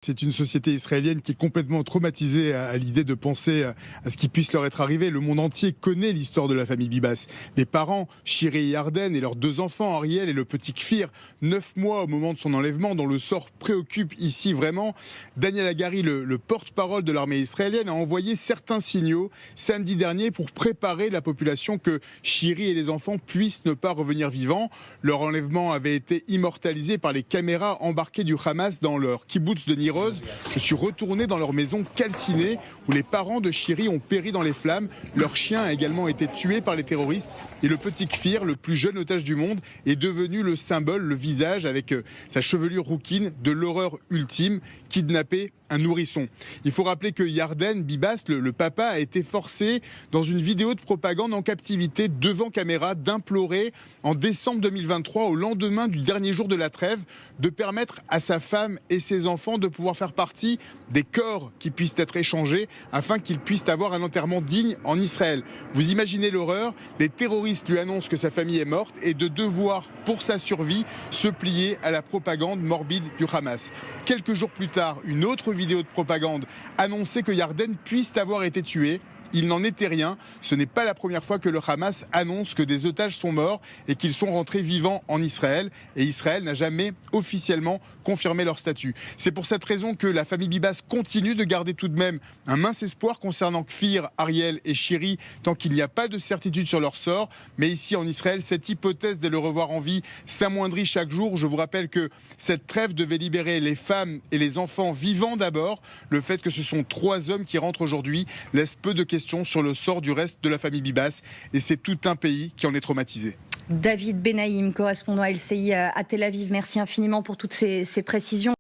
c'est une société israélienne qui est complètement traumatisée à l'idée de penser à ce qui puisse leur être arrivé. Le monde entier connaît l'histoire de la famille Bibas. Les parents, Shiri et Yarden, et leurs deux enfants, Ariel et le petit Kfir, 9 mois au moment de son enlèvement, dont le sort préoccupe ici vraiment. Daniel Hagari, le porte-parole de l'armée israélienne, a envoyé certains signaux samedi dernier pour préparer la population que Shiri et les enfants puissent ne pas revenir vivants. Leur enlèvement avait été immortalisé par les caméras embarquées du Hamas dans leur kibbutz de Nir Oz. Je suis retourné dans leur maison calcinée où les parents de Shiri ont péri dans les flammes. Leur chien a également été tué par les terroristes et le petit Kfir, le plus jeune otage du monde, est devenu le symbole, le visage avec sa chevelure rouquine de l'horreur ultime, kidnapper un nourrisson. Il faut rappeler que Yarden Bibas, le papa, a été forcé dans une vidéo de propagande en captivité devant caméra d'implorer en décembre 2023, au lendemain du dernier jour de la trêve, de permettre à sa femme et ses enfants de pouvoir faire partie des corps qui puissent être échangés afin qu'ils puissent avoir un enterrement digne en Israël. Vous imaginez l'horreur, les terroristes lui annoncent que sa famille est morte et de devoir, pour sa survie, se plier à la propagande morbide du Hamas. Quelques jours plus tard, une autre vidéo de propagande annonçait que Yarden puisse avoir été tué. Il n'en était rien. Ce n'est pas la première fois que le Hamas annonce que des otages sont morts et qu'ils sont rentrés vivants en Israël. Et Israël n'a jamais officiellement confirmé leur statut. C'est pour cette raison que la famille Bibas continue de garder tout de même un mince espoir concernant Kfir, Ariel et Shiri tant qu'il n'y a pas de certitude sur leur sort. Mais ici en Israël, cette hypothèse de le revoir en vie s'amoindrit chaque jour. Je vous rappelle que cette trêve devait libérer les femmes et les enfants vivants d'abord. Le fait que ce sont 3 hommes qui rentrent aujourd'hui laisse peu de questions sur le sort du reste de la famille Bibas et c'est tout un pays qui en est traumatisé. David Benaïm, correspondant à LCI à Tel Aviv, merci infiniment pour toutes ces précisions.